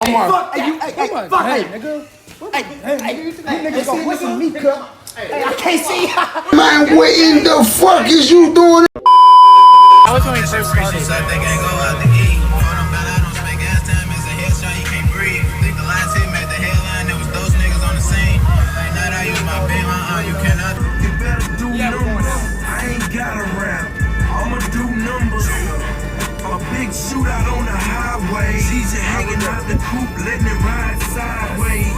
Fuck, hey, nigga. Hey, you niggas gonna listen to me, cuz. Hey, I can't see. Man, what in the fuck is you doing? I was when we first started. They can't go out to eat. On them I don't spend gas time. It's a headshot, you can't breathe. Think the last hit made the headline. There was those niggas on the scene. Ain't that I use my beam, you cannot. You better do numbers. I ain't gotta rap. I'ma do numbers. A big shootout on the highway. Easy hanging out the coupe, letting it ride sideways.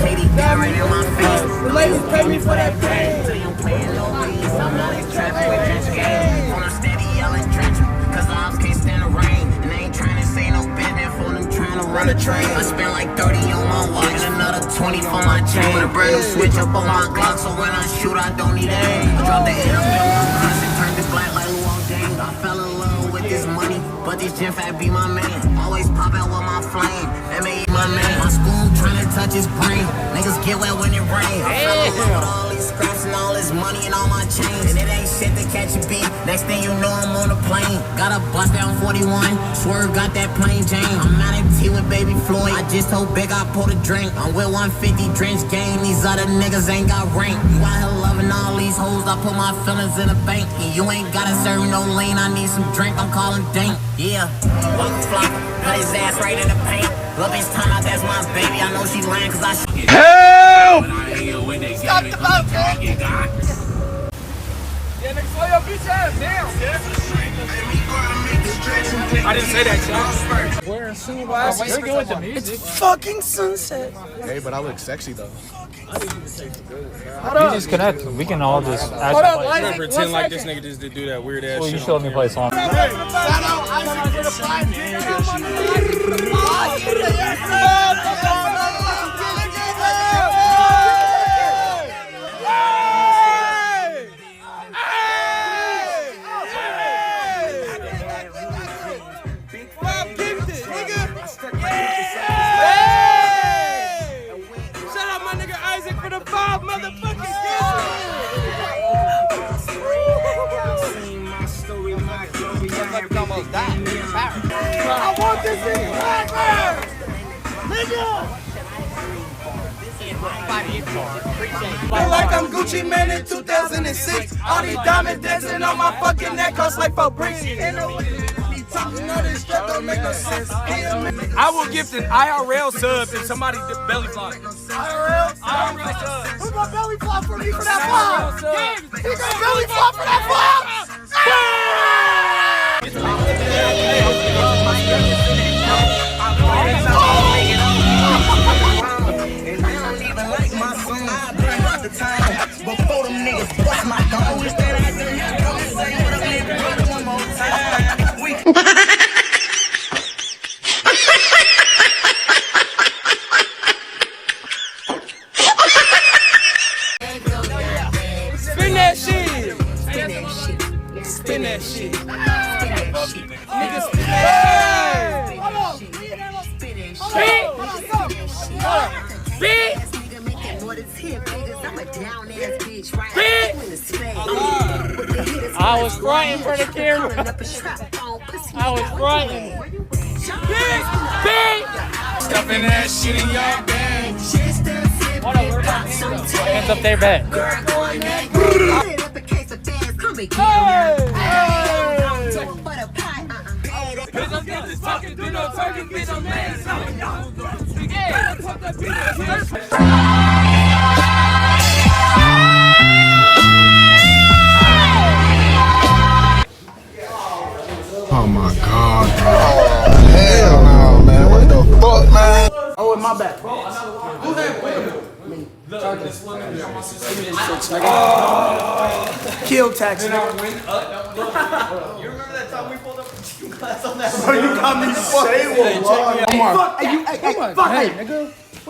Katie Barrett in my face. The ladies pay me for that pain. So you playing low keys. I'm not in traffic with trench game. On a steady yelling trench. Cause the ops can't stand the rain. And they ain't trying to say no business for them trying to run a train. I spent like 30 on my watch and another 20 for my chain. With a brand new switch up on my Glock. So when I shoot, I don't need aim. I dropped the air and turned it black like Luol Deng. I fell in love with this money, but this Gen Fat be my man. Always pop out with my flame. That made my man. My school trying to touch his brain. Niggas get wet when it rain. I fell in love with all these scraps and all this money and all my chains. And it ain't shit to catch a beat. Next thing you know, I'm on a plane. Got a bust down 41. Swerve got that plain Jane. I'm not in tea with Baby Floyd. I just told Big I pulled a drink. I'm with 150 drench game. These other niggas ain't got rank. You out here loving all these hoes. I put my feelings in the bank. And you ain't gotta serve no lean. I need some drink. I'm calling dank. Yeah. Walk the flock. Put his ass right in the paint. Love bitch time out, that's my baby. I know she lying cause I Help! Stop the boat, man. Yeah, nigga, slow your bitch ass down. I didn't say that, y'all. Wearing sunglasses. We're going with the music. Fucking sunset. Hey, but I look sexy though. We just connect. We can all just act Hold up, like. Isaac. Pretend like this nigga just did do that weird ass Well, you shit. still let me play a song. Shout out my nigga Isaac for the 5 motherfucking I want this in Blackbird! Nigga! Feel like I'm Gucci Man in 2006. All these diamonds dancing on my fucking neck cost like 4 bricks. Talking all this stuff don't make no sense. I will gift an IRL sub if somebody belly flop. IRL sub. Who's gonna belly flop for me for that flop? He gonna belly flop for that flop? Before them niggas bust my dog, is that I do you don't say what I'm living, brother, one more time. Spin that shit! Spin that shit! Nigga, spin that shit! Hold on! I was fronting for the camera. I was fronting. Stuffing that shit in your bag. Hands up there, bet. Oh my god, bro. Hell no, man. What the fuck, man? Oh, my bad. Kill tax. You remember that time we pulled up a glass on that? Bro, you got me saying what? Hey, nigga.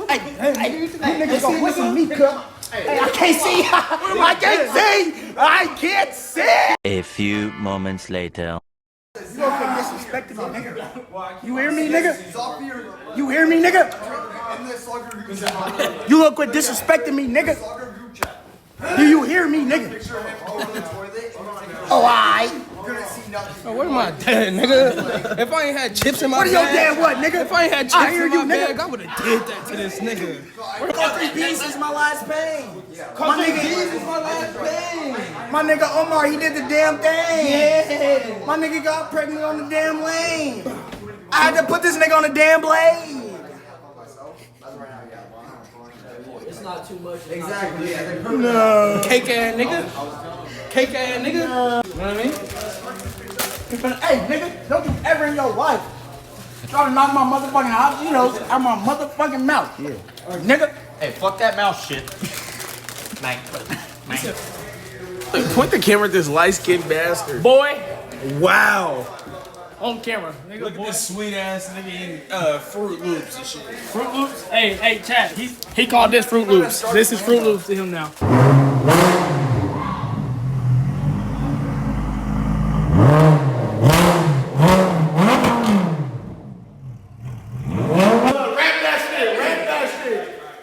Hey, you niggas gonna listen to me, cuz. Hey, I can't see. I can't see. I can't see. A few moments later. You don't quit disrespecting me, nigga. You hear me, nigga? You hear me, nigga? You look quit disrespecting me, nigga. Do you hear me, nigga? Oh, I. Where my dad, nigga? If I ain't had chips in my What bag. are your dad what, nigga? If I ain't had I chips hear in you, my nigga. bag, I would have did that to this nigga. Coffee Beans is my last pain. My nigga, is my last thing. my nigga Omar, he did the damn thing. Yeah. My nigga got pregnant on the damn lane. I had to put this nigga on the damn blade. It's not too much. Exactly. No. Cake ass nigga. Cake ass nigga. You know what I mean? Hey, nigga, don't you ever in your life try to knock my motherfucking jalapenos out my motherfucking mouth. Yeah. Nigga. Hey, fuck that mouse shit. Man. Point the camera at this light-skinned bastard. Boy, Wow. on camera. Nigga, Look boy. at this sweet ass nigga eating Fruit Loops and shit. Fruit Loops. Hey, Chad. He called this Fruit Loops. This is Fruit Loops to him now.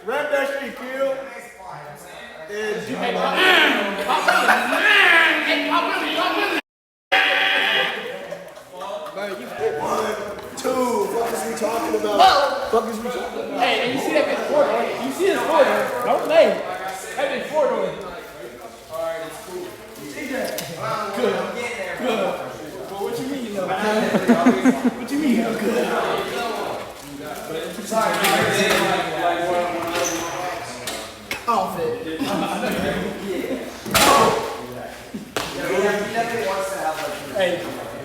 Rap that shit, kill. Hey, and you see that bitch four door? You see this four door? Don't play. That bitch four door. Hey,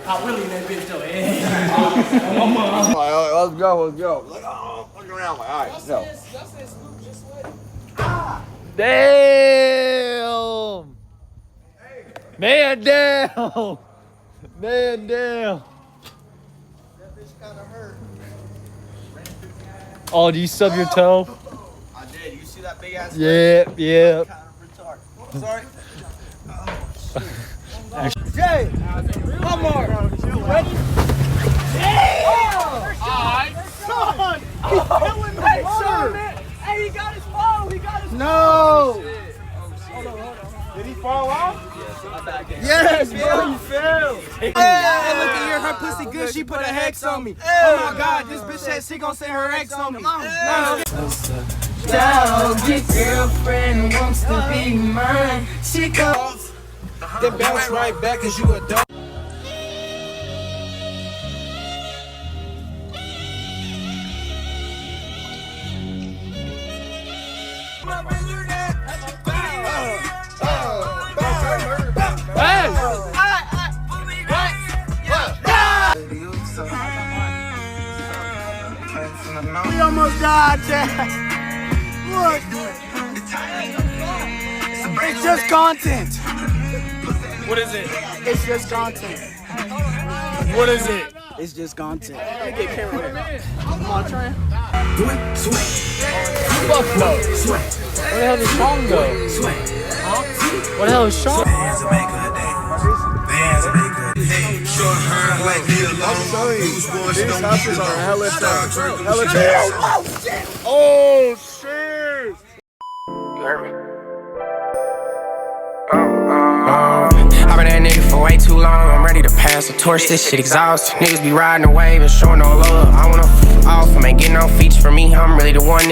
I really in that bitch though. Let's go. Look around. All right, let's go. Damn! Man down! Man down! That bitch kinda hurt. Oh, do you stub your toe? I did. You see that big ass? Yeah, yeah. Kind of retarded. Sorry. Jay, Omar, you ready? Son, he's killing me, sir. Hey, he got his phone. He got his phone. No. Did he fall off? Yes, bro, you fell. Hey, look at here, her pussy good. She put a hex on me. Oh my God, this bitch said she gon' send her ex on me. Dog, your girlfriend wants to be mine. She goes. Then bounce right back cause you a dog. We almost died, Dad. Look. It's just content. What is it? It's just content. What is it? It's just content. Come on, Trey. Fuck no. Where the hell did Sean go? Huh? Where the hell is Sean? These houses are hella tough. Oh shit! I've been that nigga for way too long. I'm ready to pass the torch. This shit exhaust. Niggas be riding the wave and showing no love. I wanna off. I ain't getting no features from me. I'm really the one.